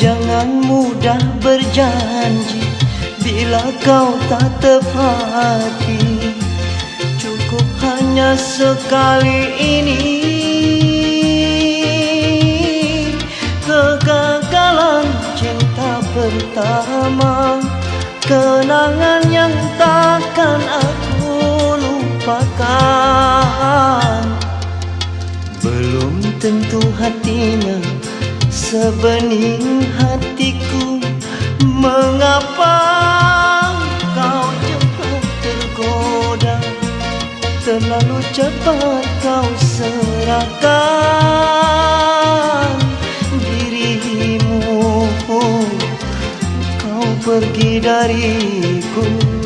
Jangan mudah berjanji bila kau tak tepati. Cukup hanya sekali ini. Kegagalan cinta pertama, kenangan yang takkan aku lupakan. Belum tentu hatinya sebening hatiku. Mengapa kau cepat tergoda, terlalu cepat kau serahkan dirimu. Kau pergi dariku.